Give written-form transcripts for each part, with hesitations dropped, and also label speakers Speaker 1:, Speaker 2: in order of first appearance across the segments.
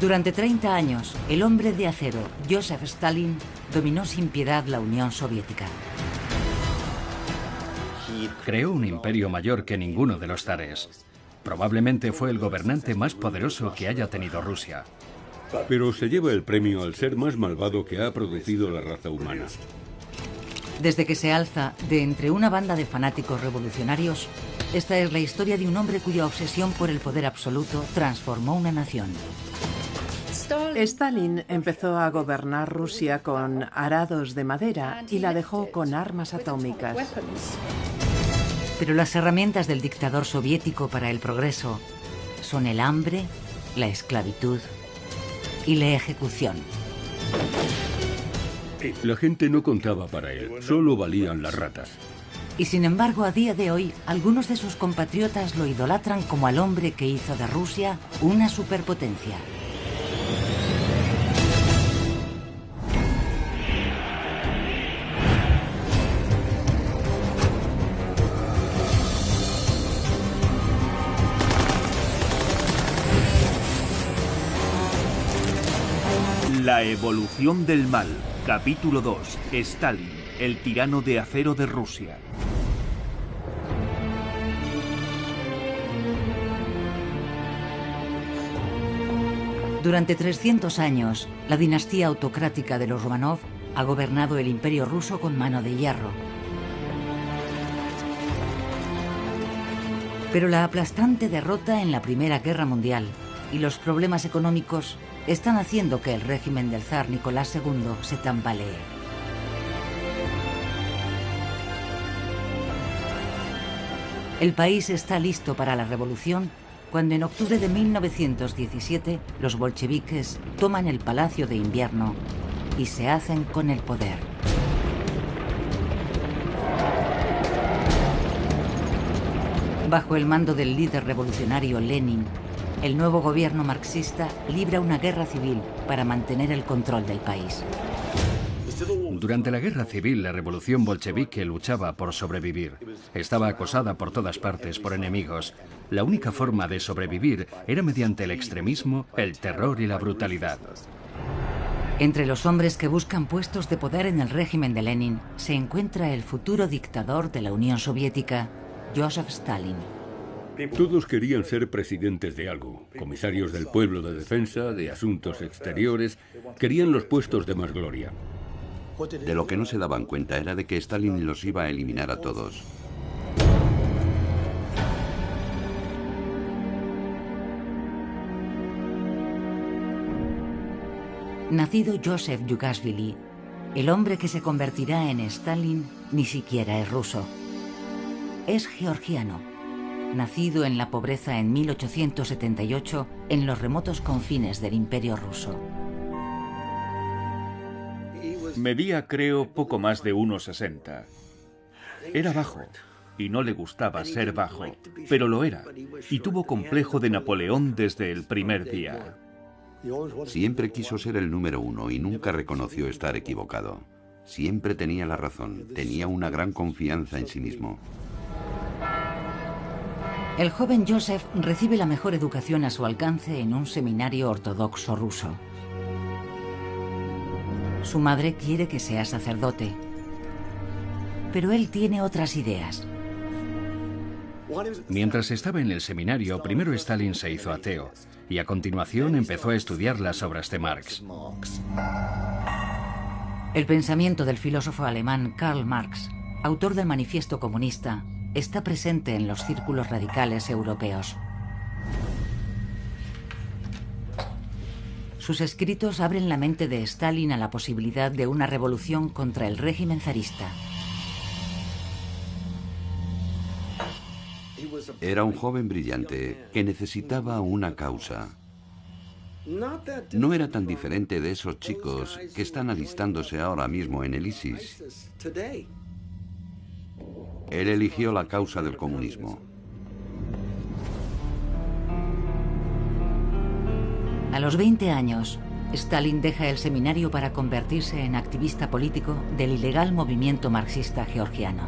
Speaker 1: Durante 30 años, el hombre de acero, Joseph Stalin, dominó sin piedad la Unión Soviética.
Speaker 2: Creó un imperio mayor que ninguno de los zares. Probablemente fue el gobernante más poderoso que haya tenido Rusia.
Speaker 3: Pero se lleva el premio al ser más malvado que ha producido la raza humana.
Speaker 1: Desde que se alza de entre una banda de fanáticos revolucionarios, esta es la historia de un hombre cuya obsesión por el poder absoluto transformó una nación.
Speaker 4: Stalin empezó a gobernar Rusia con arados de madera y la dejó con armas atómicas.
Speaker 1: Pero las herramientas del dictador soviético para el progreso son el hambre, la esclavitud y la ejecución.
Speaker 3: La gente no contaba para él, solo valían las ratas.
Speaker 1: Y sin embargo, a día de hoy, algunos de sus compatriotas lo idolatran como al hombre que hizo de Rusia una superpotencia.
Speaker 5: La evolución del mal. Capítulo 2. Stalin, el tirano de acero de Rusia.
Speaker 1: Durante 300 años, la dinastía autocrática de los Romanov ha gobernado el imperio ruso con mano de hierro. Pero la aplastante derrota en la Primera Guerra Mundial y los problemas económicos están haciendo que el régimen del zar Nicolás II se tambalee. El país está listo para la revolución cuando en octubre de 1917 los bolcheviques toman el Palacio de Invierno y se hacen con el poder. Bajo el mando del líder revolucionario Lenin, el nuevo gobierno marxista libra una guerra civil para mantener el control del país.
Speaker 2: Durante la guerra civil, la revolución bolchevique luchaba por sobrevivir. Estaba acosada por todas partes por enemigos. La única forma de sobrevivir era mediante el extremismo, el terror y la brutalidad.
Speaker 1: Entre los hombres que buscan puestos de poder en el régimen de Lenin se encuentra el futuro dictador de la Unión Soviética, Joseph Stalin.
Speaker 3: Todos querían ser presidentes de algo, comisarios del pueblo de defensa, de asuntos exteriores, querían los puestos de más gloria.
Speaker 6: De lo que no se daban cuenta era de que Stalin los iba a eliminar a todos.
Speaker 1: Nacido Joseph Yugashvili, el hombre que se convertirá en Stalin ni siquiera es ruso. Es georgiano, nacido en la pobreza en 1878 en los remotos confines del Imperio ruso.
Speaker 5: Medía, creo, poco más de 1,60. Era bajo, y no le gustaba ser bajo, pero lo era, y tuvo complejo de Napoleón desde el primer día.
Speaker 6: Siempre quiso ser el número uno y nunca reconoció estar equivocado. Siempre tenía la razón, tenía una gran confianza en sí mismo.
Speaker 1: El joven Joseph recibe la mejor educación a su alcance en un seminario ortodoxo ruso. Su madre quiere que sea sacerdote, pero él tiene otras ideas.
Speaker 2: Mientras estaba en el seminario, primero Stalin se hizo ateo y a continuación empezó a estudiar las obras de Marx.
Speaker 1: El pensamiento del filósofo alemán Karl Marx, autor del Manifiesto Comunista, está presente en los círculos radicales europeos. Sus escritos abren la mente de Stalin a la posibilidad de una revolución contra el régimen zarista.
Speaker 6: Era un joven brillante que necesitaba una causa. No era tan diferente de esos chicos que están alistándose ahora mismo en el ISIS. Él eligió la causa del comunismo.
Speaker 1: A los 20 años, Stalin deja el seminario para convertirse en activista político del ilegal movimiento marxista georgiano.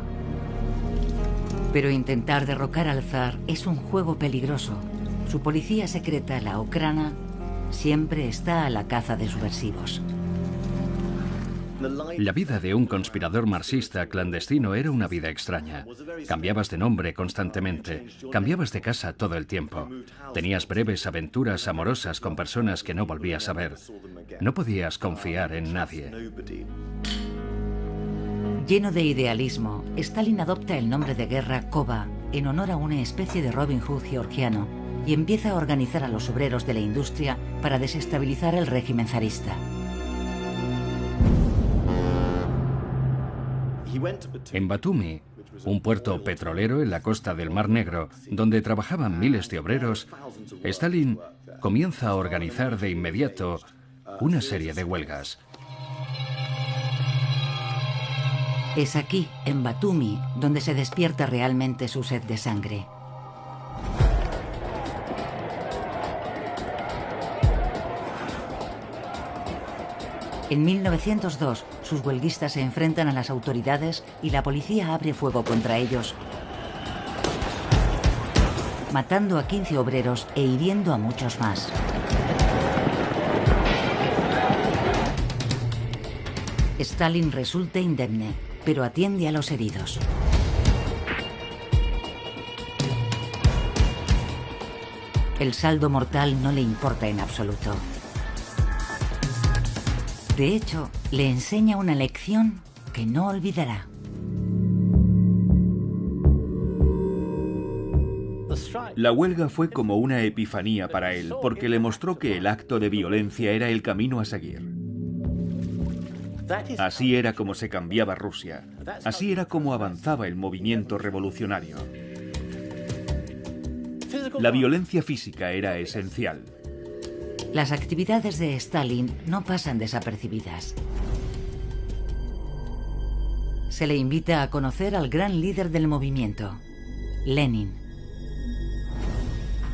Speaker 1: Pero intentar derrocar al zar es un juego peligroso. Su policía secreta, la Okhrana, Siempre está a la caza de subversivos.
Speaker 2: La vida de un conspirador marxista clandestino era una vida extraña. Cambiabas de nombre constantemente, cambiabas de casa todo el tiempo. Tenías breves aventuras amorosas con personas que no volvías a ver. No podías confiar en nadie.
Speaker 1: Lleno de idealismo, Stalin adopta el nombre de guerra Kova en honor a una especie de Robin Hood georgiano y empieza a organizar a los obreros de la industria para desestabilizar el régimen zarista.
Speaker 2: En Batumi, un puerto petrolero en la costa del Mar Negro, donde trabajaban miles de obreros, Stalin comienza a organizar de inmediato una serie de huelgas.
Speaker 1: Es aquí, en Batumi, donde se despierta realmente su sed de sangre. En 1902, sus huelguistas se enfrentan a las autoridades y la policía abre fuego contra ellos, matando a 15 obreros e hiriendo a muchos más. Stalin resulta indemne, pero atiende a los heridos. El saldo mortal no le importa en absoluto. De hecho, le enseña una lección que no olvidará.
Speaker 5: La huelga fue como una epifanía para él, porque le mostró que el acto de violencia era el camino a seguir. Así era como se cambiaba Rusia. Así era como avanzaba el movimiento revolucionario. La violencia física era esencial.
Speaker 1: Las actividades de Stalin no pasan desapercibidas. Se le invita a conocer al gran líder del movimiento, Lenin.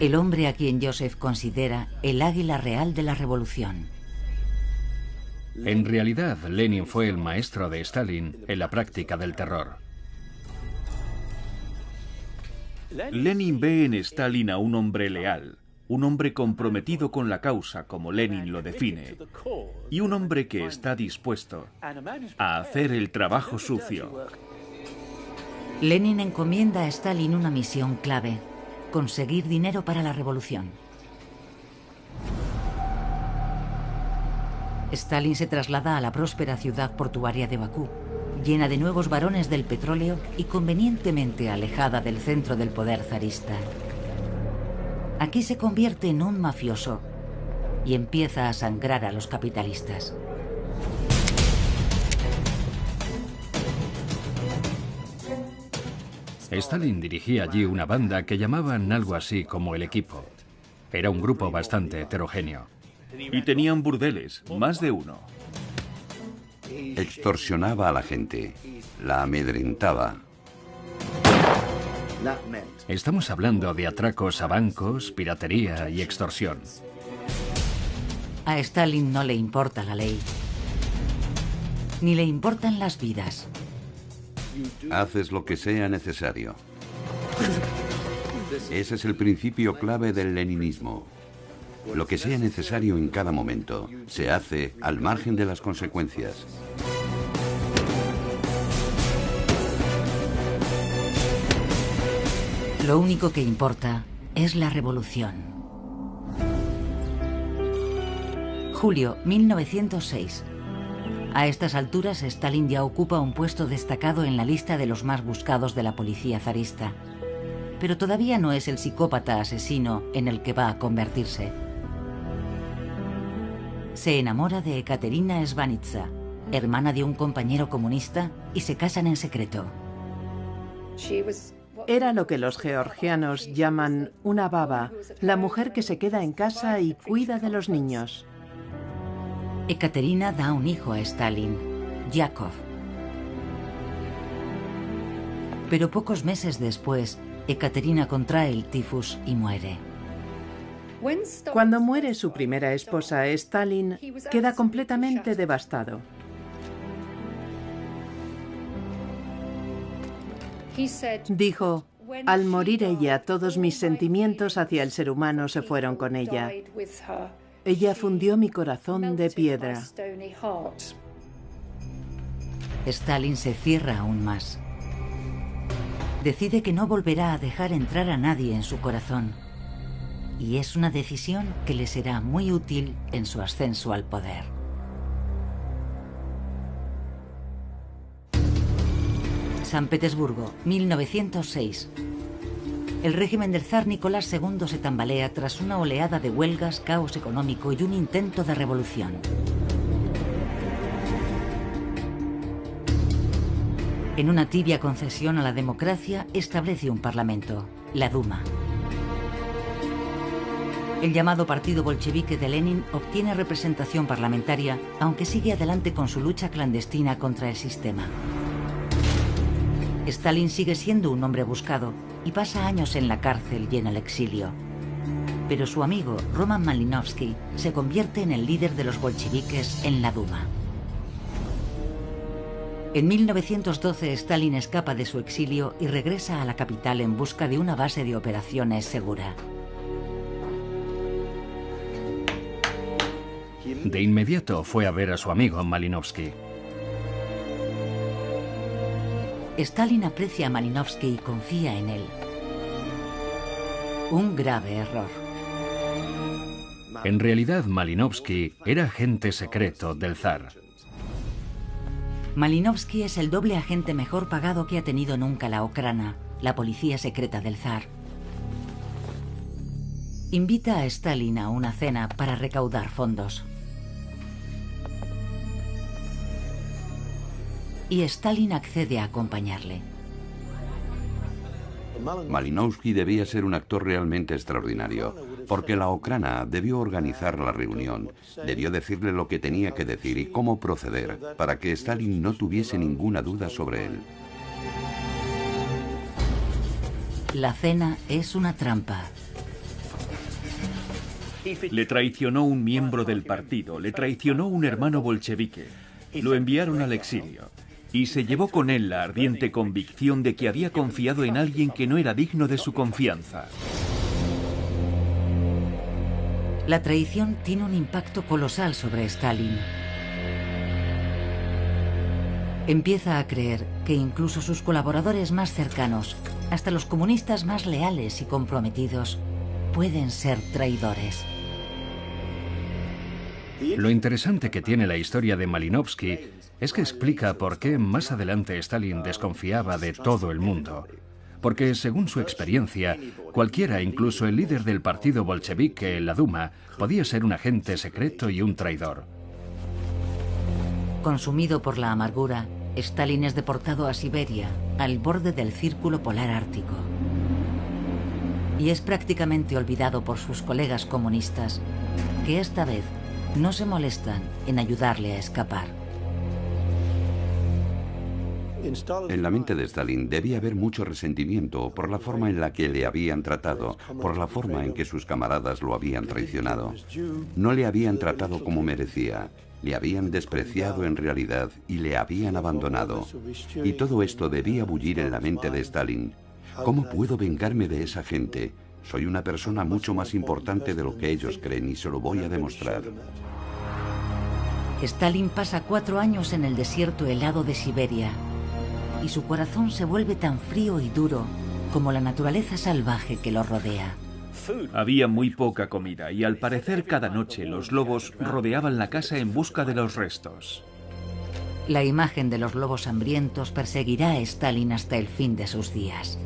Speaker 1: El hombre a quien Joseph considera el águila real de la revolución.
Speaker 2: En realidad, Lenin fue el maestro de Stalin en la práctica del terror.
Speaker 5: Lenin ve en Stalin a un hombre leal, un hombre comprometido con la causa, como Lenin lo define, y un hombre que está dispuesto a hacer el trabajo sucio.
Speaker 1: Lenin encomienda a Stalin una misión clave: conseguir dinero para la revolución. Stalin se traslada a la próspera ciudad portuaria de Bakú, llena de nuevos varones del petróleo y convenientemente alejada del centro del poder zarista. Aquí se convierte en un mafioso y empieza a sangrar a los capitalistas.
Speaker 2: Stalin dirigía allí una banda que llamaban algo así como el Equipo. Era un grupo bastante heterogéneo.
Speaker 5: Y tenían burdeles, más de uno.
Speaker 6: Extorsionaba a la gente, la amedrentaba.
Speaker 2: Estamos hablando de atracos a bancos, piratería y extorsión.
Speaker 1: A Stalin no le importa la ley, ni le importan las vidas.
Speaker 6: Haces lo que sea necesario. Ese es el principio clave del leninismo. Lo que sea necesario en cada momento se hace al margen de las consecuencias.
Speaker 1: Lo único que importa es la revolución. Julio 1906. A estas alturas, Stalin ya ocupa un puesto destacado en la lista de los más buscados de la policía zarista. Pero todavía no es el psicópata asesino en el que va a convertirse. Se enamora de Ekaterina Svanitsa, hermana de un compañero comunista, y se casan en secreto.
Speaker 4: Era lo que los georgianos llaman una baba, la mujer que se queda en casa y cuida de los niños.
Speaker 1: Ekaterina da un hijo a Stalin, Yakov. Pero pocos meses después, Ekaterina contrae el tifus y muere.
Speaker 4: Cuando muere su primera esposa, Stalin queda completamente devastado. Dijo: al morir ella, todos mis sentimientos hacia el ser humano se fueron con ella. Ella fundió mi corazón de piedra.
Speaker 1: Stalin se cierra aún más. Decide que no volverá a dejar entrar a nadie en su corazón. Y es una decisión que le será muy útil en su ascenso al poder. San Petersburgo, 1906. El régimen del zar Nicolás II se tambalea tras una oleada de huelgas, caos económico y un intento de revolución. En una tibia concesión a la democracia, establece un parlamento, la Duma. El llamado Partido Bolchevique de Lenin obtiene representación parlamentaria, aunque sigue adelante con su lucha clandestina contra el sistema. Stalin sigue siendo un hombre buscado y pasa años en la cárcel y en el exilio. Pero su amigo Roman Malinovsky se convierte en el líder de los bolcheviques en la Duma. En 1912 Stalin escapa de su exilio y regresa a la capital en busca de una base de operaciones segura.
Speaker 2: De inmediato fue a ver a su amigo Malinovsky.
Speaker 1: Stalin aprecia a Malinovsky y confía en él. Un grave error.
Speaker 2: En realidad, Malinovsky era agente secreto del zar.
Speaker 1: Malinovsky es el doble agente mejor pagado que ha tenido nunca la Okhrana, la policía secreta del zar. Invita a Stalin a una cena para recaudar fondos. Y Stalin accede a acompañarle.
Speaker 6: Malinovsky debía ser un actor realmente extraordinario, porque la Okhrana debió organizar la reunión, debió decirle lo que tenía que decir y cómo proceder, para que Stalin no tuviese ninguna duda sobre él.
Speaker 1: La cena es una trampa.
Speaker 5: Le traicionó un miembro del partido, le traicionó un hermano bolchevique, lo enviaron al exilio. Y se llevó con él la ardiente convicción de que había confiado en alguien que no era digno de su confianza.
Speaker 1: La traición tiene un impacto colosal sobre Stalin. Empieza a creer que incluso sus colaboradores más cercanos, hasta los comunistas más leales y comprometidos, pueden ser traidores.
Speaker 2: Lo interesante que tiene la historia de Malinovsky es que explica por qué más adelante Stalin desconfiaba de todo el mundo. Porque, según su experiencia, cualquiera, incluso el líder del partido bolchevique, la Duma, podía ser un agente secreto y un traidor.
Speaker 1: Consumido por la amargura, Stalin es deportado a Siberia, al borde del Círculo Polar Ártico. Y es prácticamente olvidado por sus colegas comunistas, que esta vez no se molestan en ayudarle a escapar.
Speaker 6: En la mente de Stalin debía haber mucho resentimiento por la forma en la que le habían tratado, por la forma en que sus camaradas lo habían traicionado. No le habían tratado como merecía, le habían despreciado en realidad y le habían abandonado. Y todo esto debía bullir en la mente de Stalin. ¿Cómo puedo vengarme de esa gente? Soy una persona mucho más importante de lo que ellos creen y se lo voy a demostrar.
Speaker 1: Stalin pasa 4 años en el desierto helado de Siberia y su corazón se vuelve tan frío y duro como la naturaleza salvaje que lo rodea.
Speaker 5: Había muy poca comida y al parecer cada noche los lobos rodeaban la casa en busca de los restos.
Speaker 1: La imagen de los lobos hambrientos perseguirá a Stalin hasta el fin de sus días.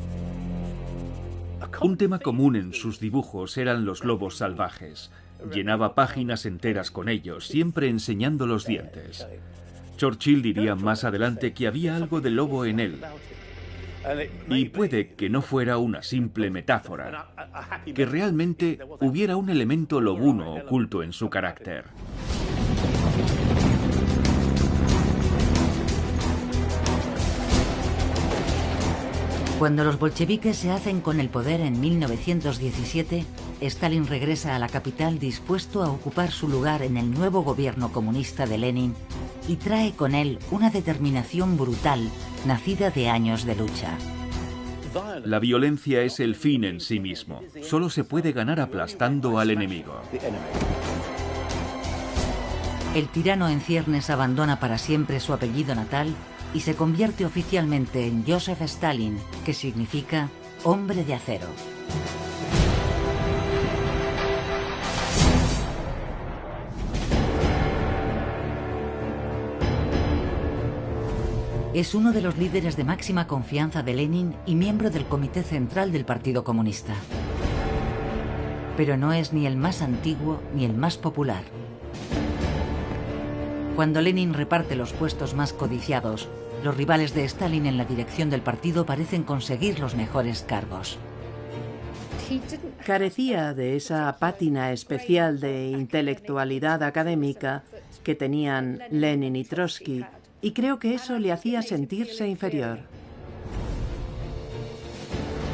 Speaker 5: Un tema común en sus dibujos eran los lobos salvajes. Llenaba páginas enteras con ellos, siempre enseñando los dientes. Churchill diría más adelante que había algo de lobo en él. Y puede que no fuera una simple metáfora, que realmente hubiera un elemento lobuno oculto en su carácter.
Speaker 1: Cuando los bolcheviques se hacen con el poder en 1917, Stalin regresa a la capital dispuesto a ocupar su lugar en el nuevo gobierno comunista de Lenin y trae con él una determinación brutal nacida de años de lucha.
Speaker 5: La violencia es el fin en sí mismo. Solo se puede ganar aplastando al enemigo.
Speaker 1: El tirano en ciernes abandona para siempre su apellido natal y se convierte oficialmente en Joseph Stalin, que significa hombre de acero. Es uno de los líderes de máxima confianza de Lenin y miembro del Comité Central del Partido Comunista. Pero no es ni el más antiguo ni el más popular. Cuando Lenin reparte los puestos más codiciados, los rivales de Stalin en la dirección del partido parecen conseguir los mejores cargos.
Speaker 4: Carecía de esa pátina especial de intelectualidad académica que tenían Lenin y Trotsky, y creo que eso le hacía sentirse inferior.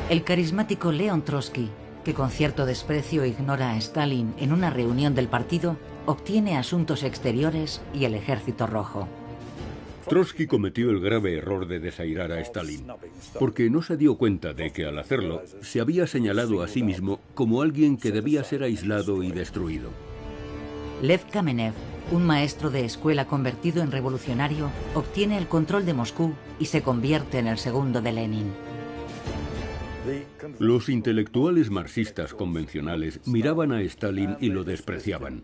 Speaker 1: El carismático León Trotsky, que con cierto desprecio ignora a Stalin en una reunión del partido, obtiene asuntos exteriores y el Ejército Rojo.
Speaker 3: Trotsky cometió el grave error de desairar a Stalin, porque no se dio cuenta de que al hacerlo se había señalado a sí mismo como alguien que debía ser aislado y destruido.
Speaker 1: Lev Kamenev, un maestro de escuela convertido en revolucionario, obtiene el control de Moscú y se convierte en el segundo de Lenin.
Speaker 3: Los intelectuales marxistas convencionales miraban a Stalin y lo despreciaban.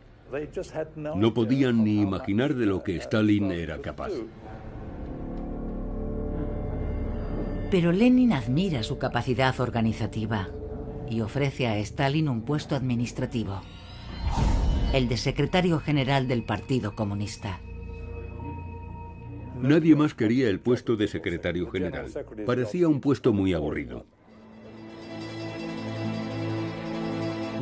Speaker 3: No podían ni imaginar de lo que Stalin era capaz.
Speaker 1: Pero Lenin admira su capacidad organizativa y ofrece a Stalin un puesto administrativo, el de secretario general del Partido Comunista.
Speaker 3: Nadie más quería el puesto de secretario general. Parecía un puesto muy aburrido.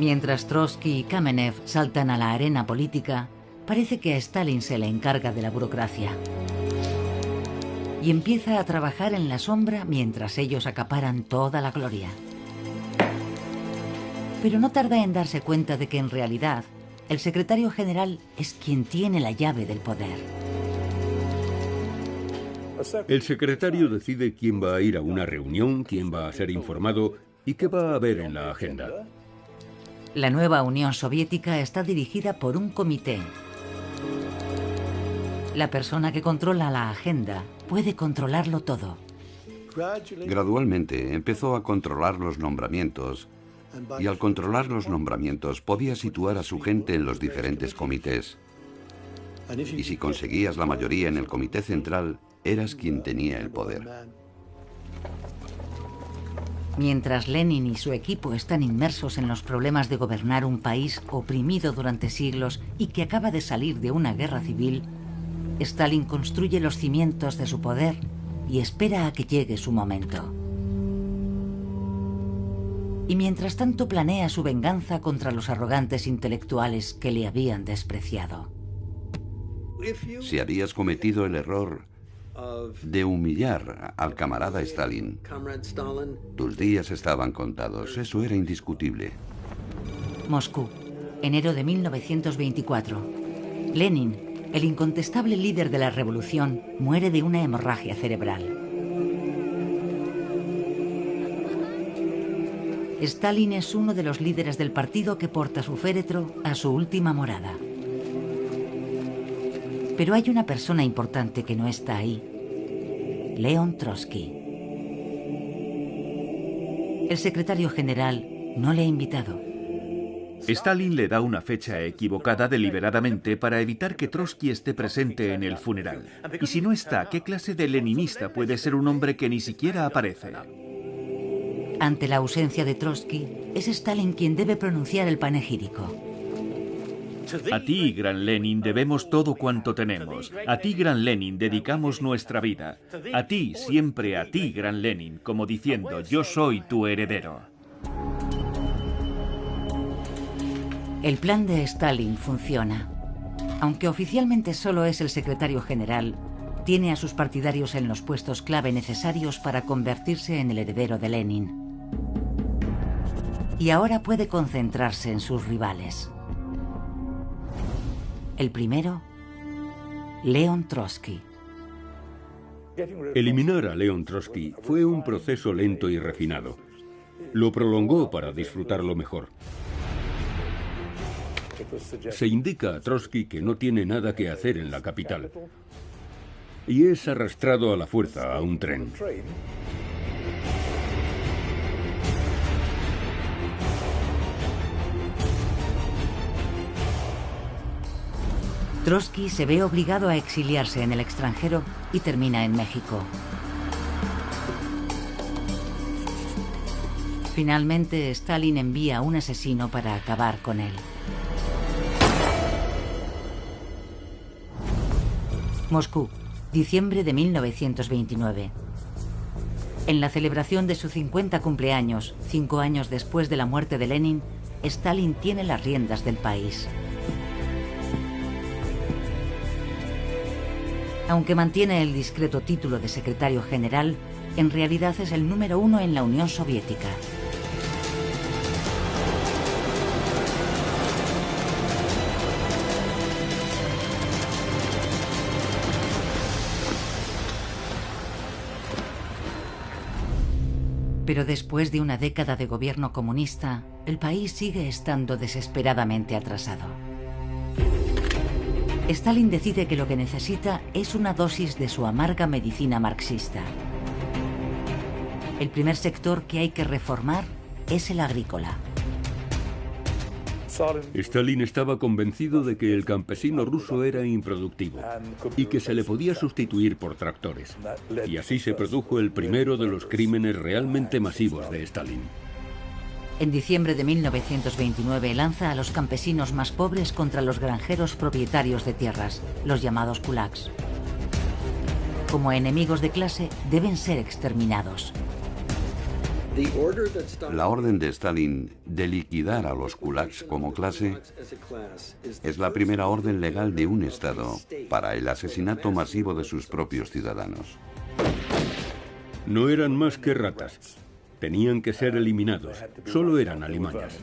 Speaker 1: Mientras Trotsky y Kamenev saltan a la arena política, parece que a Stalin se le encarga de la burocracia. Y empieza a trabajar en la sombra mientras ellos acaparan toda la gloria. Pero no tarda en darse cuenta de que en realidad el secretario general es quien tiene la llave del poder.
Speaker 3: El secretario decide quién va a ir a una reunión, quién va a ser informado y qué va a haber en la agenda.
Speaker 1: La nueva Unión Soviética está dirigida por un comité. La persona que controla la agenda puede controlarlo todo.
Speaker 6: Gradualmente empezó a controlar los nombramientos, y al controlar los nombramientos podía situar a su gente en los diferentes comités. Y si conseguías la mayoría en el comité central, eras quien tenía el poder.
Speaker 1: Mientras Lenin y su equipo están inmersos en los problemas de gobernar un país oprimido durante siglos y que acaba de salir de una guerra civil, Stalin construye los cimientos de su poder y espera a que llegue su momento. Y mientras tanto planea su venganza contra los arrogantes intelectuales que le habían despreciado.
Speaker 6: Si habías cometido el error de humillar al camarada Stalin, tus días estaban contados, eso era indiscutible.
Speaker 1: Moscú, enero de 1924. Lenin, el incontestable líder de la revolución, muere de una hemorragia cerebral. Stalin es uno de los líderes del partido que porta su féretro a su última morada. Pero hay una persona importante que no está ahí: León Trotsky. El secretario general no le ha invitado.
Speaker 5: Stalin le da una fecha equivocada deliberadamente para evitar que Trotsky esté presente en el funeral. Y si no está, ¿qué clase de leninista puede ser un hombre que ni siquiera aparece?
Speaker 1: Ante la ausencia de Trotsky, es Stalin quien debe pronunciar el panegírico.
Speaker 5: A ti, gran Lenin, debemos todo cuanto tenemos. A ti, gran Lenin, dedicamos nuestra vida. A ti, siempre a ti, gran Lenin, como diciendo, yo soy tu heredero.
Speaker 1: El plan de Stalin funciona. Aunque oficialmente solo es el secretario general, tiene a sus partidarios en los puestos clave necesarios para convertirse en el heredero de Lenin. Y ahora puede concentrarse en sus rivales. El primero, León Trotsky.
Speaker 3: Eliminar a León Trotsky fue un proceso lento y refinado. Lo prolongó para disfrutarlo mejor. Se indica a Trotsky que no tiene nada que hacer en la capital y es arrastrado a la fuerza a un tren.
Speaker 1: Trotsky se ve obligado a exiliarse en el extranjero y termina en México. Finalmente, Stalin envía a un asesino para acabar con él. Moscú, diciembre de 1929. En la celebración de su 50 cumpleaños, 5 años después de la muerte de Lenin, Stalin tiene las riendas del país. Aunque mantiene el discreto título de secretario general, en realidad es el número 1 en la Unión Soviética. Pero después de una década de gobierno comunista, el país sigue estando desesperadamente atrasado. Stalin decide que lo que necesita es una dosis de su amarga medicina marxista. El primer sector que hay que reformar es el agrícola.
Speaker 3: Stalin estaba convencido de que el campesino ruso era improductivo y que se le podía sustituir por tractores. Y así se produjo el primero de los crímenes realmente masivos de Stalin.
Speaker 1: En diciembre de 1929 lanza a los campesinos más pobres contra los granjeros propietarios de tierras, los llamados kulaks. Como enemigos de clase, deben ser exterminados.
Speaker 6: La orden de Stalin de liquidar a los kulaks como clase es la primera orden legal de un Estado para el asesinato masivo de sus propios ciudadanos.
Speaker 3: No eran más que ratas. Tenían que ser eliminados. Solo eran alimañas.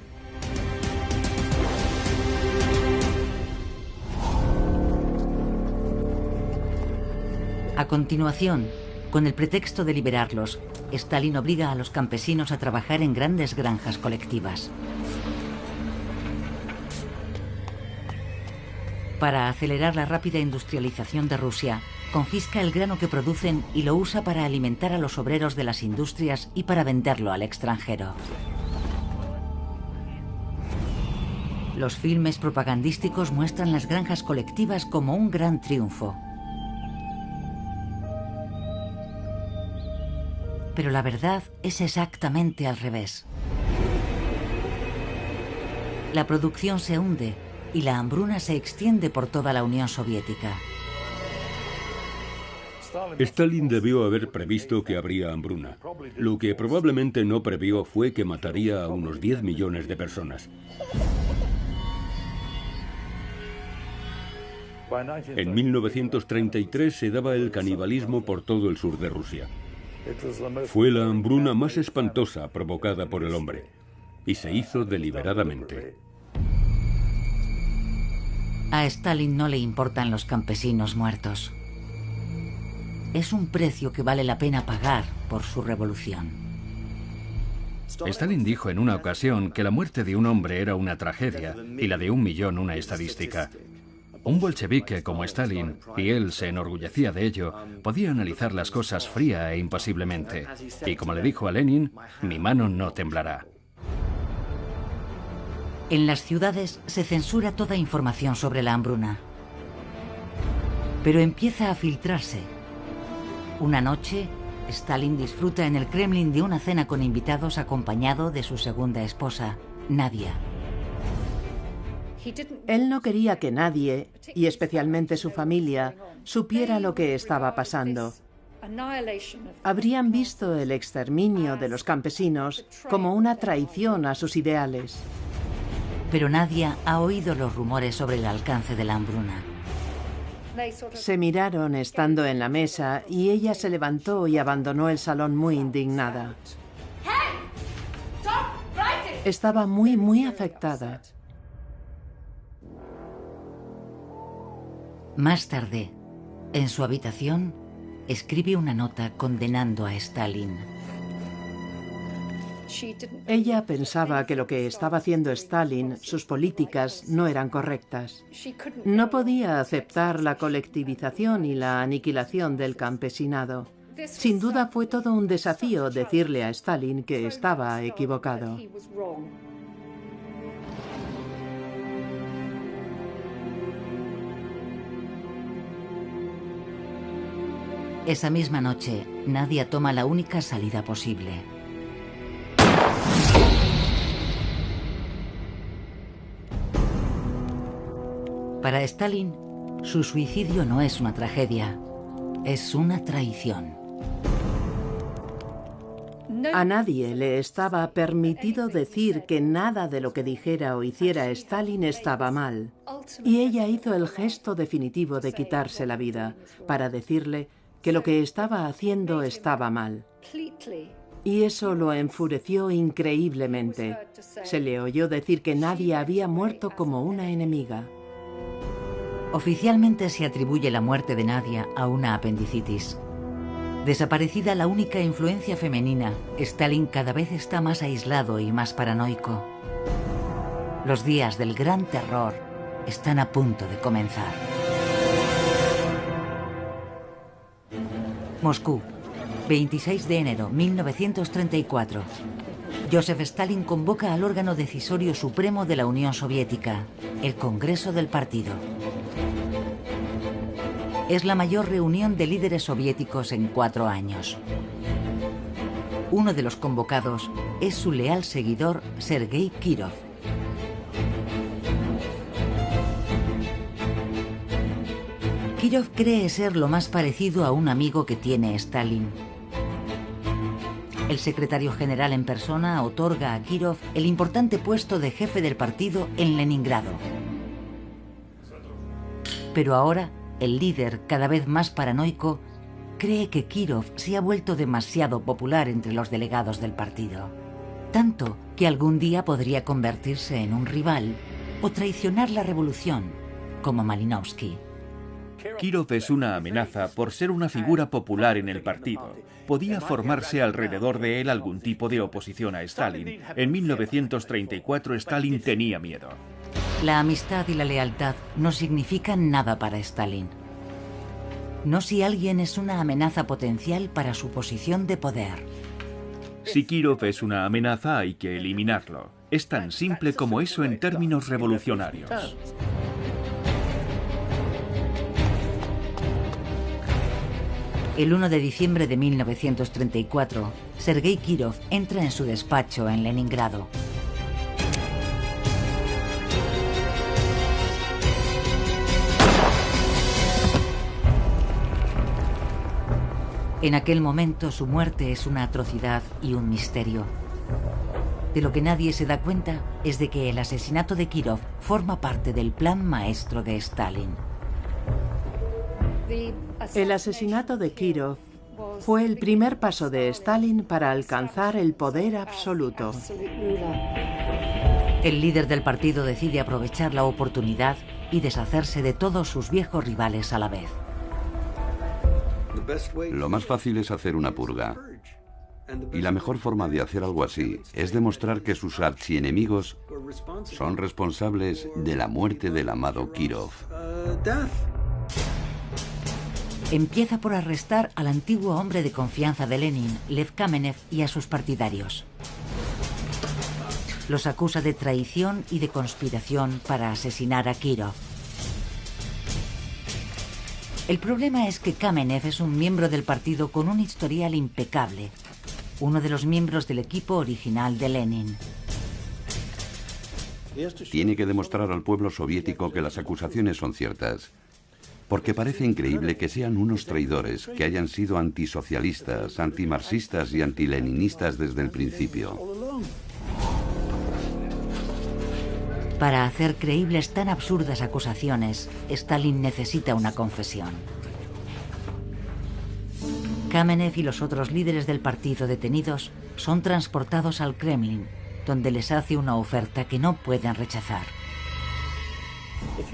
Speaker 1: A continuación, con el pretexto de liberarlos, Stalin obliga a los campesinos a trabajar en grandes granjas colectivas. Para acelerar la rápida industrialización de Rusia, confisca el grano que producen y lo usa para alimentar a los obreros de las industrias y para venderlo al extranjero. Los filmes propagandísticos muestran las granjas colectivas como un gran triunfo. Pero la verdad es exactamente al revés. La producción se hunde y la hambruna se extiende por toda la Unión Soviética.
Speaker 3: Stalin debió haber previsto que habría hambruna. Lo que probablemente no previó fue que mataría a unos 10 millones de personas. En 1933 se daba el canibalismo por todo el sur de Rusia. Fue la hambruna más espantosa provocada por el hombre, y se hizo deliberadamente.
Speaker 1: A Stalin no le importan los campesinos muertos. Es un precio que vale la pena pagar por su revolución.
Speaker 2: Stalin dijo en una ocasión que la muerte de un hombre era una tragedia y la de 1 millón una estadística. Un bolchevique como Stalin, y él se enorgullecía de ello, podía analizar las cosas fría e imposiblemente. Y como le dijo a Lenin, mi mano no temblará.
Speaker 1: En las ciudades se censura toda información sobre la hambruna. Pero empieza a filtrarse. Una noche, Stalin disfruta en el Kremlin de una cena con invitados acompañado de su segunda esposa, Nadia.
Speaker 4: Él no quería que nadie, y especialmente su familia, supiera lo que estaba pasando. Habrían visto el exterminio de los campesinos como una traición a sus ideales.
Speaker 1: Pero Nadia ha oído los rumores sobre el alcance de la hambruna.
Speaker 4: Se miraron estando en la mesa y ella se levantó y abandonó el salón muy indignada. Estaba muy afectada.
Speaker 1: Más tarde, en su habitación, escribe una nota condenando a Stalin.
Speaker 4: Ella pensaba que lo que estaba haciendo Stalin, sus políticas, no eran correctas. No podía aceptar la colectivización y la aniquilación del campesinado. Sin duda fue todo un desafío decirle a Stalin que estaba equivocado.
Speaker 1: Esa misma noche, Nadia toma la única salida posible. Para Stalin, su suicidio no es una tragedia, es una traición.
Speaker 4: A nadie le estaba permitido decir que nada de lo que dijera o hiciera Stalin estaba mal. Y ella hizo el gesto definitivo de quitarse la vida, para decirle que lo que estaba haciendo estaba mal. Y eso lo enfureció increíblemente. Se le oyó decir que Nadia había muerto como una enemiga.
Speaker 1: Oficialmente se atribuye la muerte de Nadia a una apendicitis. Desaparecida la única influencia femenina, Stalin cada vez está más aislado y más paranoico. Los días del gran terror están a punto de comenzar. Moscú, 26 de enero 1934. Joseph Stalin convoca al órgano decisorio supremo de la Unión Soviética, el Congreso del Partido. Es la mayor reunión de líderes soviéticos en 4 años. Uno de los convocados es su leal seguidor Sergei Kirov. Kirov cree ser lo más parecido a un amigo que tiene Stalin. El secretario general en persona otorga a Kirov el importante puesto de jefe del partido en Leningrado. Pero ahora, el líder, cada vez más paranoico, cree que Kirov se ha vuelto demasiado popular entre los delegados del partido. Tanto que algún día podría convertirse en un rival o traicionar la revolución, como Malinovsky.
Speaker 5: Kirov es una amenaza por ser una figura popular en el partido. Podía formarse alrededor de él algún tipo de oposición a Stalin. En 1934 Stalin tenía miedo.
Speaker 1: La amistad y la lealtad no significan nada para Stalin. No si alguien es una amenaza potencial para su posición de poder.
Speaker 5: Si Kirov es una amenaza, hay que eliminarlo. Es tan simple como eso en términos revolucionarios.
Speaker 1: El 1 de diciembre de 1934, Sergei Kirov entra en su despacho en Leningrado. En aquel momento su muerte es una atrocidad y un misterio. De lo que nadie se da cuenta es de que el asesinato de Kirov forma parte del plan maestro de Stalin.
Speaker 4: El asesinato de Kirov fue el primer paso de Stalin para alcanzar el poder absoluto.
Speaker 1: El líder del partido decide aprovechar la oportunidad y deshacerse de todos sus viejos rivales a la vez.
Speaker 6: Lo más fácil es hacer una purga. Y la mejor forma de hacer algo así es demostrar que sus archienemigos son responsables de la muerte del amado Kirov.
Speaker 1: Empieza por arrestar al antiguo hombre de confianza de Lenin, Lev Kamenev, y a sus partidarios. Los acusa de traición y de conspiración para asesinar a Kirov. El problema es que Kamenev es un miembro del partido con un historial impecable, uno de los miembros del equipo original de Lenin.
Speaker 6: Tiene que demostrar al pueblo soviético que las acusaciones son ciertas. Porque parece increíble que sean unos traidores que hayan sido antisocialistas, antimarxistas y antileninistas desde el principio.
Speaker 1: Para hacer creíbles tan absurdas acusaciones, Stalin necesita una confesión. Kamenev y los otros líderes del partido detenidos son transportados al Kremlin, donde les hace una oferta que no pueden rechazar.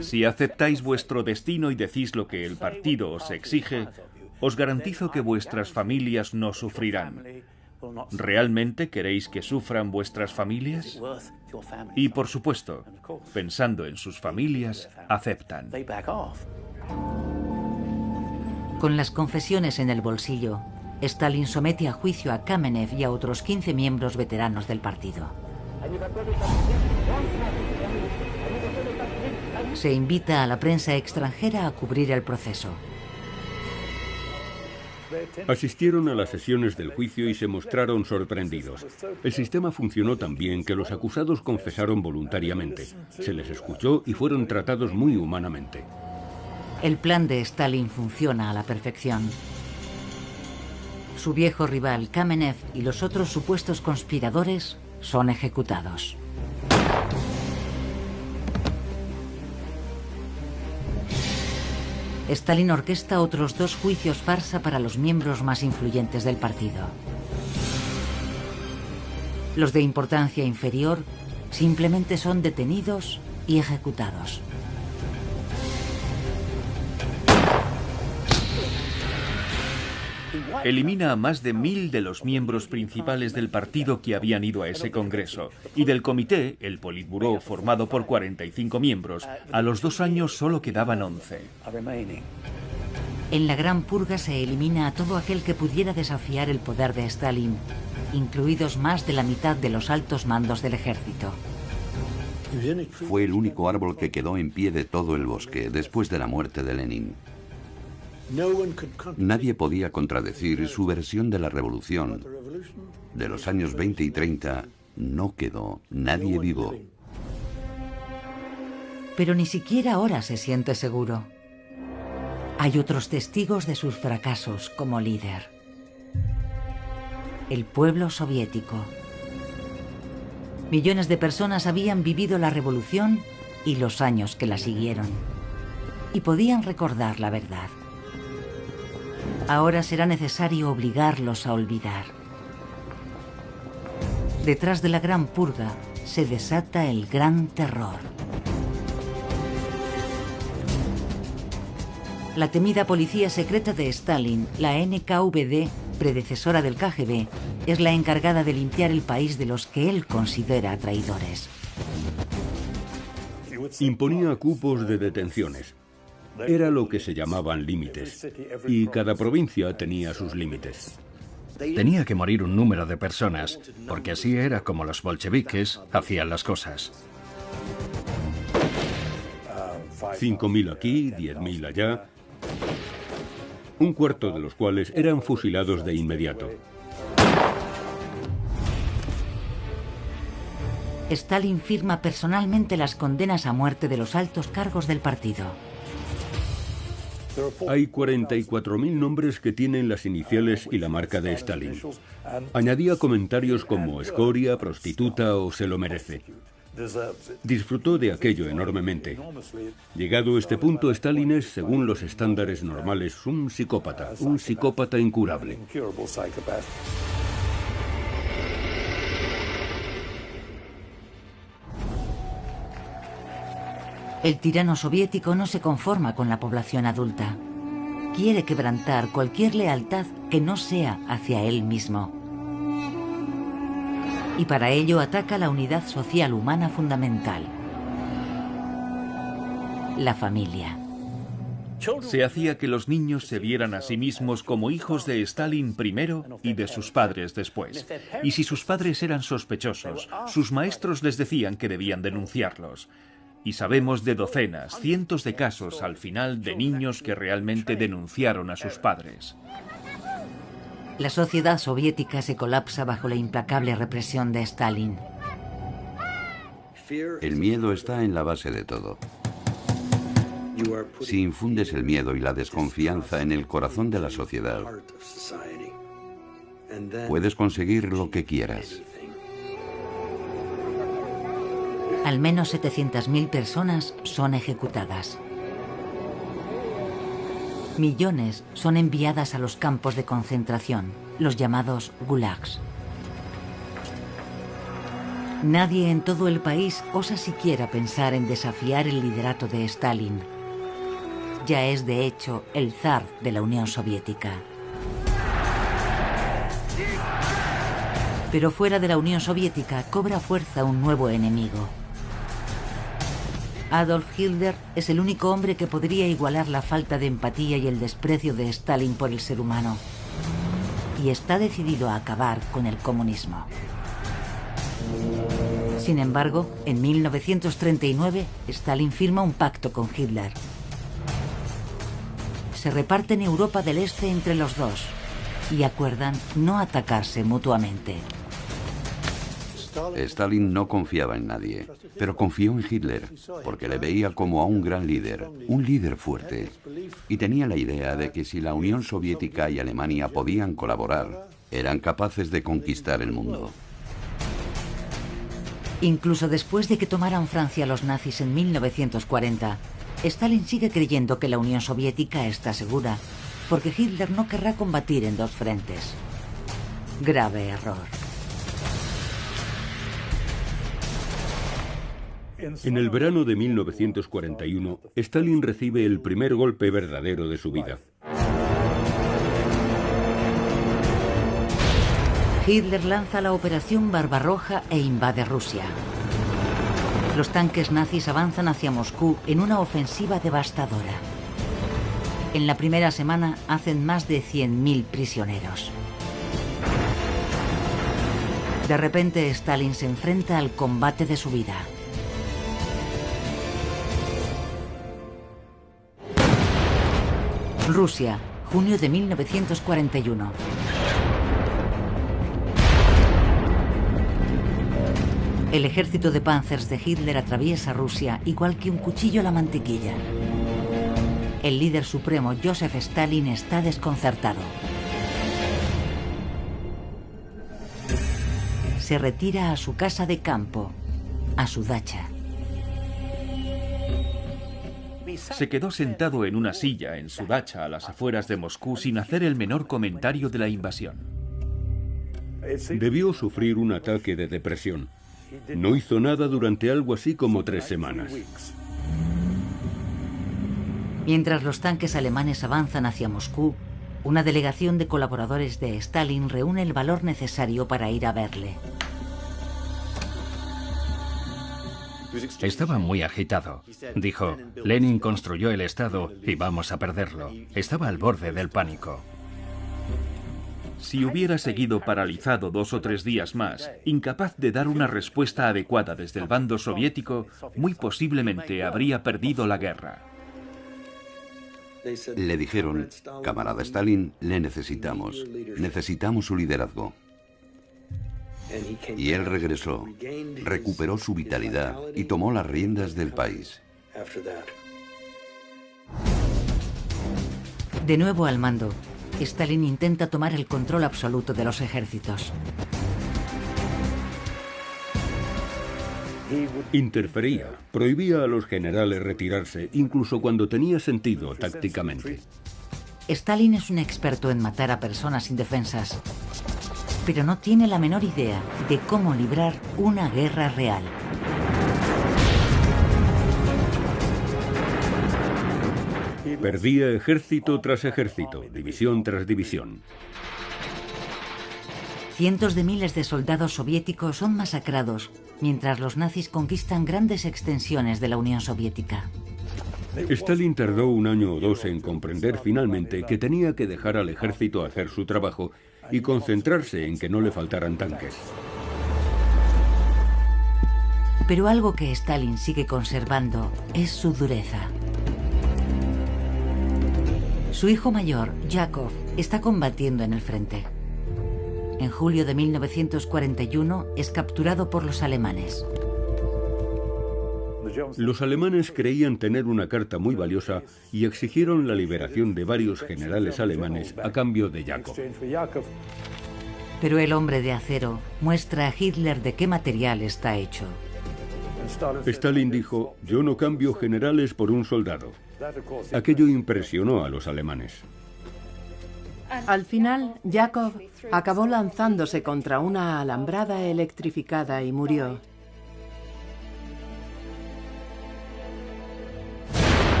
Speaker 5: Si aceptáis vuestro destino y decís lo que el partido os exige, os garantizo que vuestras familias no sufrirán. ¿Realmente queréis que sufran vuestras familias? Y por supuesto, pensando en sus familias, aceptan.
Speaker 1: Con las confesiones en el bolsillo, Stalin somete a juicio a Kamenev y a otros 15 miembros veteranos del partido. Se invita a la prensa extranjera a cubrir el proceso.
Speaker 3: Asistieron a las sesiones del juicio y se mostraron sorprendidos. El sistema funcionó tan bien que los acusados confesaron voluntariamente. Se les escuchó y fueron tratados muy humanamente.
Speaker 1: El plan de Stalin funciona a la perfección. Su viejo rival Kamenev y los otros supuestos conspiradores son ejecutados. Stalin orquesta otros 2 juicios farsa para los miembros más influyentes del partido. Los de importancia inferior simplemente son detenidos y ejecutados.
Speaker 5: Elimina a más de 1000 de los miembros principales del partido que habían ido a ese congreso. Y del comité, el Politburó, formado por 45 miembros, a los 2 años solo quedaban 11.
Speaker 1: En la Gran Purga se elimina a todo aquel que pudiera desafiar el poder de Stalin, incluidos más de la mitad de los altos mandos del ejército.
Speaker 6: Fue el único árbol que quedó en pie de todo el bosque después de la muerte de Lenin. Nadie podía contradecir su versión de la revolución. De los años 20 y 30 no quedó nadie vivo.
Speaker 1: Pero ni siquiera ahora se siente seguro. Hay otros testigos de sus fracasos como líder. El pueblo soviético. Millones de personas habían vivido la revolución y los años que la siguieron. Y podían recordar la verdad. Ahora será necesario obligarlos a olvidar. Detrás de la Gran Purga se desata el Gran Terror. La temida policía secreta de Stalin, la NKVD, predecesora del KGB, es la encargada de limpiar el país de los que él considera traidores.
Speaker 3: Imponía cupos de detenciones. Era lo que se llamaban límites. Y cada provincia tenía sus límites.
Speaker 2: Tenía que morir un número de personas, porque así era como los bolcheviques hacían las cosas.
Speaker 3: 5.000 aquí, 10.000 allá. Un cuarto de los cuales eran fusilados de inmediato.
Speaker 1: Stalin firma personalmente las condenas a muerte de los altos cargos del partido.
Speaker 3: Hay 44.000 nombres que tienen las iniciales y la marca de Stalin. Añadía comentarios como escoria, prostituta o se lo merece. Disfrutó de aquello enormemente. Llegado este punto, Stalin es, según los estándares normales, un psicópata incurable.
Speaker 1: El tirano soviético no se conforma con la población adulta. Quiere quebrantar cualquier lealtad que no sea hacia él mismo. Y para ello ataca la unidad social humana fundamental: la familia.
Speaker 5: Se hacía que los niños se vieran a sí mismos como hijos de Stalin primero y de sus padres después. Y si sus padres eran sospechosos, sus maestros les decían que debían denunciarlos. Y sabemos de docenas, cientos de casos al final de niños que realmente denunciaron a sus padres.
Speaker 1: La sociedad soviética se colapsa bajo la implacable represión de Stalin.
Speaker 6: El miedo está en la base de todo. Si infundes el miedo y la desconfianza en el corazón de la sociedad, puedes conseguir lo que quieras.
Speaker 1: Al menos 700.000 personas son ejecutadas. Millones son enviadas a los campos de concentración, los llamados gulags. Nadie en todo el país osa siquiera pensar en desafiar el liderato de Stalin. Ya es, de hecho, el zar de la Unión Soviética. Pero fuera de la Unión Soviética cobra fuerza un nuevo enemigo. Adolf Hitler es el único hombre que podría igualar la falta de empatía y el desprecio de Stalin por el ser humano. Y está decidido a acabar con el comunismo. Sin embargo, en 1939, Stalin firma un pacto con Hitler. Se reparten Europa del Este entre los dos y acuerdan no atacarse mutuamente.
Speaker 6: Stalin no confiaba en nadie, pero confió en Hitler, porque le veía como a un gran líder, un líder fuerte. Y tenía la idea de que si la Unión Soviética y Alemania podían colaborar, eran capaces de conquistar el mundo.
Speaker 1: Incluso después de que tomaran Francia los nazis en 1940, Stalin sigue creyendo que la Unión Soviética está segura, porque Hitler no querrá combatir en dos frentes. Grave error.
Speaker 3: En el verano de 1941, Stalin recibe el primer golpe verdadero de su vida.
Speaker 1: Hitler lanza la Operación Barbarroja e invade Rusia. Los tanques nazis avanzan hacia Moscú en una ofensiva devastadora. En la primera semana hacen más de 100.000 prisioneros. De repente, Stalin se enfrenta al combate de su vida. Rusia, junio de 1941. El ejército de Panzers de Hitler atraviesa Rusia igual que un cuchillo la mantequilla. El líder supremo, Joseph Stalin, está desconcertado. Se retira a su casa de campo, a su dacha.
Speaker 5: Se quedó sentado en una silla en su dacha a las afueras de Moscú sin hacer el menor comentario de la invasión.
Speaker 3: Debió sufrir un ataque de depresión. No hizo nada durante algo así como 3 semanas.
Speaker 1: Mientras los tanques alemanes avanzan hacia Moscú, una delegación de colaboradores de Stalin reúne el valor necesario para ir a verle.
Speaker 2: Estaba muy agitado. Dijo, Lenin construyó el Estado y vamos a perderlo. Estaba al borde del pánico.
Speaker 5: Si hubiera seguido paralizado 2 o 3 días más, incapaz de dar una respuesta adecuada desde el bando soviético, muy posiblemente habría perdido la guerra.
Speaker 6: Le dijeron, camarada Stalin, le necesitamos. Necesitamos su liderazgo. Y él regresó, recuperó su vitalidad y tomó las riendas del país.
Speaker 1: De nuevo al mando, Stalin intenta tomar el control absoluto de los ejércitos.
Speaker 3: Interfería, prohibía a los generales retirarse, incluso cuando tenía sentido tácticamente.
Speaker 1: Stalin es un experto en matar a personas indefensas, pero no tiene la menor idea de cómo librar una guerra real.
Speaker 3: Perdía ejército tras ejército, división tras división.
Speaker 1: Cientos de miles de soldados soviéticos son masacrados, mientras los nazis conquistan grandes extensiones de la Unión Soviética.
Speaker 3: Stalin tardó 1 año o 2 en comprender finalmente que tenía que dejar al ejército hacer su trabajo y concentrarse en que no le faltaran tanques.
Speaker 1: Pero algo que Stalin sigue conservando es su dureza. Su hijo mayor, Yakov, está combatiendo en el frente. En julio de 1941 es capturado por los alemanes.
Speaker 3: Los alemanes creían tener una carta muy valiosa y exigieron la liberación de varios generales alemanes a cambio de Yakov.
Speaker 1: Pero el hombre de acero muestra a Hitler de qué material está hecho.
Speaker 3: Stalin dijo, yo no cambio generales por un soldado. Aquello impresionó a los alemanes.
Speaker 4: Al final, Yakov acabó lanzándose contra una alambrada electrificada y murió.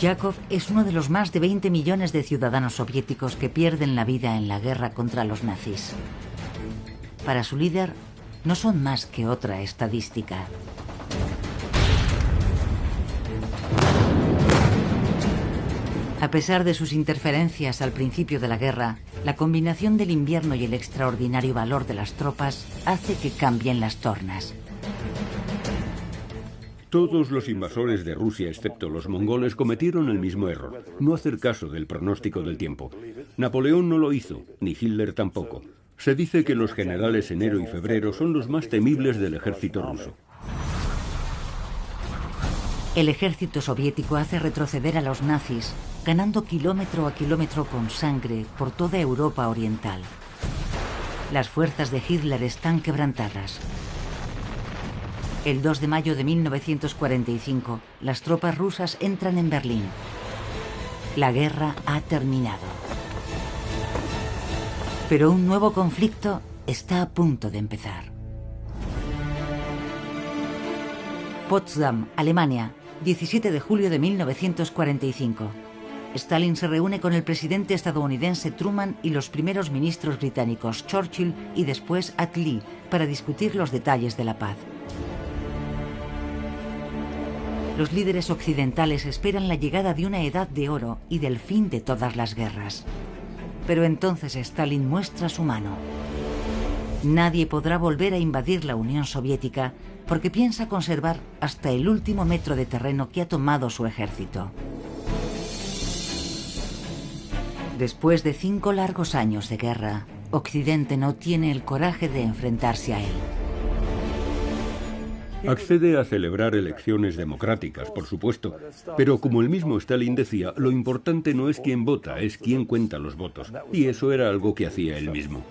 Speaker 1: Yakov es uno de los más de 20 millones de ciudadanos soviéticos que pierden la vida en la guerra contra los nazis. Para su líder, no son más que otra estadística. A pesar de sus interferencias al principio de la guerra, la combinación del invierno y el extraordinario valor de las tropas hace que cambien las tornas.
Speaker 3: Todos los invasores de Rusia, excepto los mongoles, cometieron el mismo error: no hacer caso del pronóstico del tiempo. Napoleón no lo hizo, ni Hitler tampoco. Se dice que los generales enero y febrero son los más temibles del ejército ruso.
Speaker 1: El ejército soviético hace retroceder a los nazis, ganando kilómetro a kilómetro con sangre por toda Europa oriental. Las fuerzas de Hitler están quebrantadas. El 2 de mayo de 1945, las tropas rusas entran en Berlín. La guerra ha terminado. Pero un nuevo conflicto está a punto de empezar. Potsdam, Alemania, 17 de julio de 1945. Stalin se reúne con el presidente estadounidense Truman y los primeros ministros británicos Churchill y después Attlee para discutir los detalles de la paz. Los líderes occidentales esperan la llegada de una edad de oro y del fin de todas las guerras. Pero entonces Stalin muestra su mano. Nadie podrá volver a invadir la Unión Soviética porque piensa conservar hasta el último metro de terreno que ha tomado su ejército. Después de 5 largos años de guerra, Occidente no tiene el coraje de enfrentarse a él.
Speaker 3: Accede a celebrar elecciones democráticas, por supuesto, pero como el mismo Stalin decía, lo importante no es quién vota, es quién cuenta los votos, y eso era algo que hacía él mismo.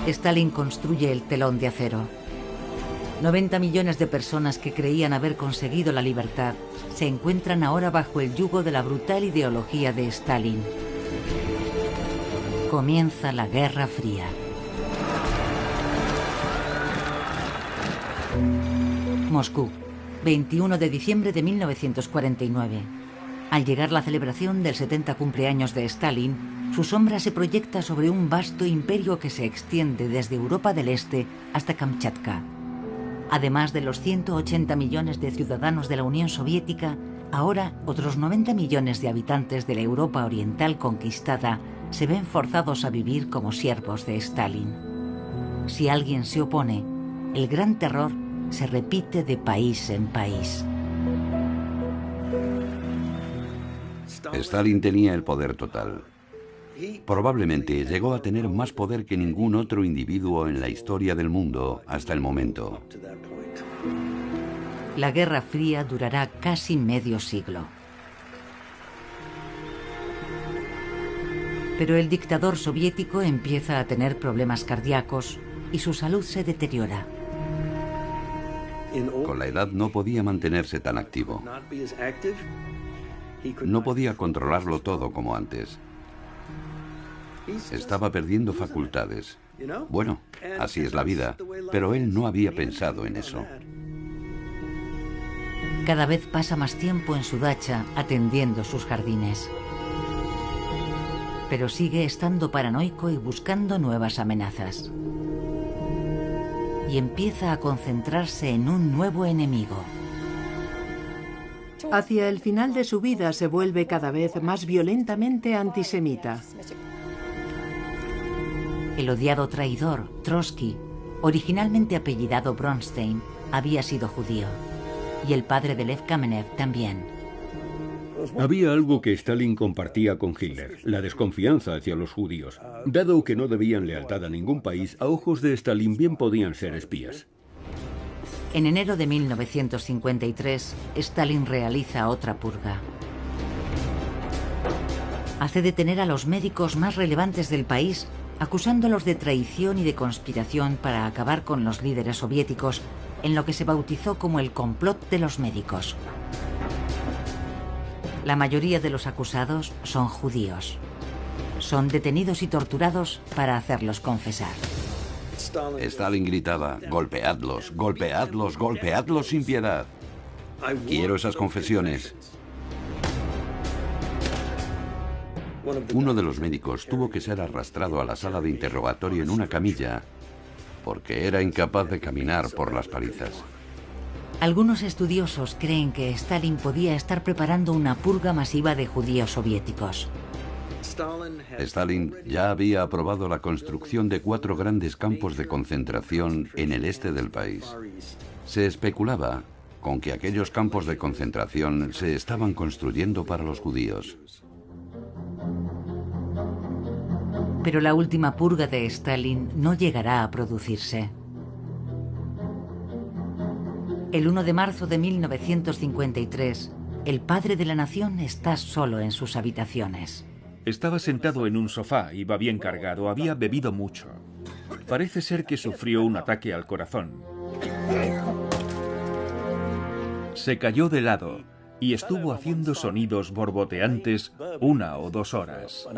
Speaker 1: Stalin construye el telón de acero. 90 millones de personas que creían haber conseguido la libertad se encuentran ahora bajo el yugo de la brutal ideología de Stalin. Comienza la Guerra Fría. Moscú, 21 de diciembre de 1949. Al llegar la celebración del 70 cumpleaños de Stalin, su sombra se proyecta sobre un vasto imperio que se extiende desde Europa del Este hasta Kamchatka. Además de los 180 millones de ciudadanos de la Unión Soviética, ahora otros 90 millones de habitantes de la Europa oriental conquistada se ven forzados a vivir como siervos de Stalin. Si alguien se opone, el gran terror se repite de país en país.
Speaker 6: Stalin tenía el poder total. Probablemente llegó a tener más poder que ningún otro individuo en la historia del mundo hasta el momento.
Speaker 1: La Guerra Fría durará casi medio siglo. Pero el dictador soviético empieza a tener problemas cardíacos y su salud se deteriora.
Speaker 6: Con la edad no podía mantenerse tan activo. No podía controlarlo todo como antes. Estaba perdiendo facultades. Bueno, así es la vida, pero él no había pensado en eso.
Speaker 1: Cada vez pasa más tiempo en su dacha atendiendo sus jardines. Pero sigue estando paranoico y buscando nuevas amenazas. Y empieza a concentrarse en un nuevo enemigo.
Speaker 4: Hacia el final de su vida se vuelve cada vez más violentamente antisemita.
Speaker 1: El odiado traidor, Trotsky, originalmente apellidado Bronstein, había sido judío. Y el padre de Lev Kamenev también.
Speaker 3: Había algo que Stalin compartía con Hitler: la desconfianza hacia los judíos. Dado que no debían lealtad a ningún país, a ojos de Stalin bien podían ser espías.
Speaker 1: En enero de 1953, Stalin realiza otra purga. Hace detener a los médicos más relevantes del país, acusándolos de traición y de conspiración para acabar con los líderes soviéticos, en lo que se bautizó como el complot de los médicos. La mayoría de los acusados son judíos. Son detenidos y torturados para hacerlos confesar.
Speaker 6: Stalin gritaba: golpeadlos, golpeadlos, golpeadlos sin piedad. Quiero esas confesiones. Uno de los médicos tuvo que ser arrastrado a la sala de interrogatorio en una camilla porque era incapaz de caminar por las palizas.
Speaker 1: Algunos estudiosos creen que Stalin podía estar preparando una purga masiva de judíos soviéticos.
Speaker 6: Stalin ya había aprobado la construcción de 4 grandes campos de concentración en el este del país. Se especulaba con que aquellos campos de concentración se estaban construyendo para los judíos.
Speaker 1: Pero la última purga de Stalin no llegará a producirse. El 1 de marzo de 1953, el padre de la nación está solo en sus habitaciones.
Speaker 5: Estaba sentado en un sofá, iba bien cargado, había bebido mucho. Parece ser que sufrió un ataque al corazón. Se cayó de lado y estuvo haciendo sonidos borboteantes 1 o 2 horas.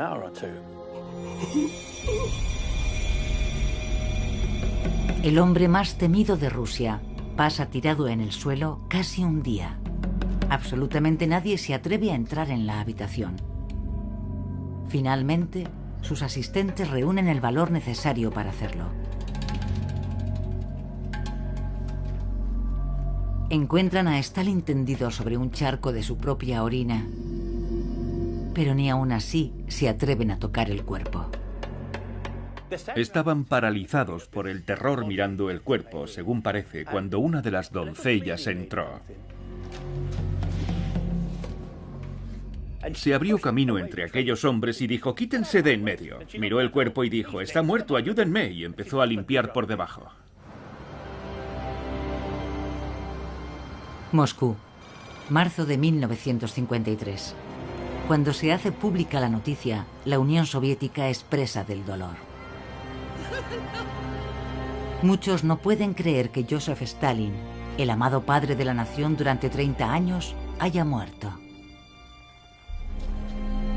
Speaker 1: El hombre más temido de Rusia pasa tirado en el suelo casi un día. Absolutamente nadie se atreve a entrar en la habitación. Finalmente, sus asistentes reúnen el valor necesario para hacerlo. Encuentran a Stalin tendido sobre un charco de su propia orina, pero ni aún así se atreven a tocar el cuerpo.
Speaker 5: Estaban paralizados por el terror mirando el cuerpo, según parece, cuando una de las doncellas entró. Se abrió camino entre aquellos hombres y dijo: «Quítense de en medio». Miró el cuerpo y dijo: «Está muerto, ayúdenme», y empezó a limpiar por debajo.
Speaker 1: Moscú, marzo de 1953. Cuando se hace pública la noticia, la Unión Soviética es presa del dolor. Muchos no pueden creer que Joseph Stalin, el amado padre de la nación durante 30 años, haya muerto.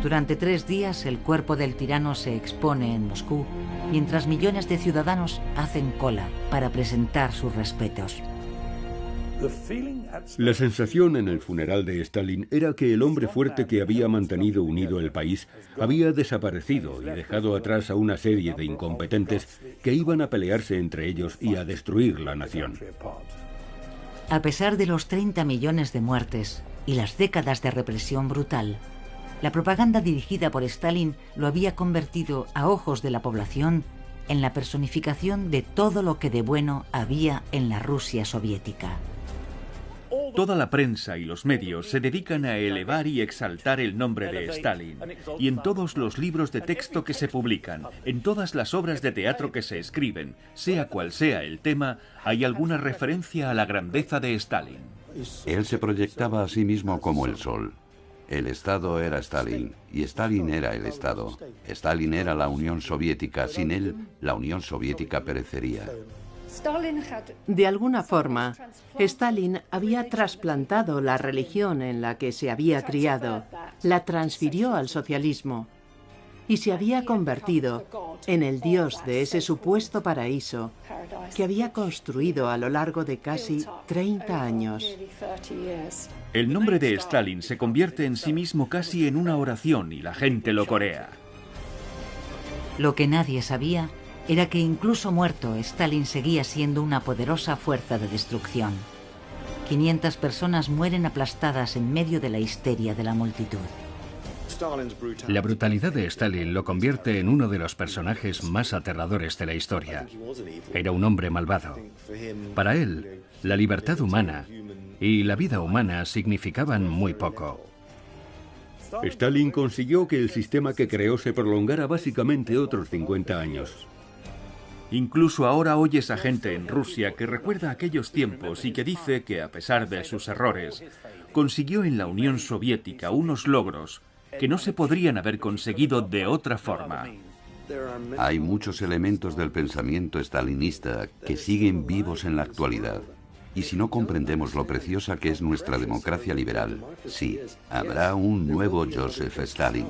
Speaker 1: Durante 3 días el cuerpo del tirano se expone en Moscú, mientras millones de ciudadanos hacen cola para presentar sus respetos.
Speaker 3: La sensación en el funeral de Stalin era que el hombre fuerte que había mantenido unido el país había desaparecido y dejado atrás a una serie de incompetentes que iban a pelearse entre ellos y a destruir la nación.
Speaker 1: A pesar de los 30 millones de muertes y las décadas de represión brutal, la propaganda dirigida por Stalin lo había convertido, a ojos de la población, en la personificación de todo lo que de bueno había en la Rusia soviética.
Speaker 5: Toda la prensa y los medios se dedican a elevar y exaltar el nombre de Stalin. Y en todos los libros de texto que se publican, en todas las obras de teatro que se escriben, sea cual sea el tema, hay alguna referencia a la grandeza de Stalin.
Speaker 6: Él se proyectaba a sí mismo como el sol. El Estado era Stalin y Stalin era el Estado. Stalin era la Unión Soviética. Sin él, la Unión Soviética perecería.
Speaker 4: De alguna forma, Stalin había trasplantado la religión en la que se había criado, la transfirió al socialismo y se había convertido en el dios de ese supuesto paraíso que había construido a lo largo de casi 30 años.
Speaker 5: El nombre de Stalin se convierte en sí mismo casi en una oración y la gente lo corea.
Speaker 1: Lo que nadie sabía era que incluso muerto, Stalin seguía siendo una poderosa fuerza de destrucción. 500 personas mueren aplastadas en medio de la histeria de la multitud.
Speaker 2: La brutalidad de Stalin lo convierte en uno de los personajes más aterradores de la historia. Era un hombre malvado. Para él, la libertad humana y la vida humana significaban muy poco.
Speaker 3: Stalin consiguió que el sistema que creó se prolongara básicamente otros 50 años.
Speaker 5: Incluso ahora oyes a gente en Rusia que recuerda aquellos tiempos y que dice que, a pesar de sus errores, consiguió en la Unión Soviética unos logros que no se podrían haber conseguido de otra forma.
Speaker 6: Hay muchos elementos del pensamiento stalinista que siguen vivos en la actualidad. Y si no comprendemos lo preciosa que es nuestra democracia liberal, sí, habrá un nuevo Joseph Stalin.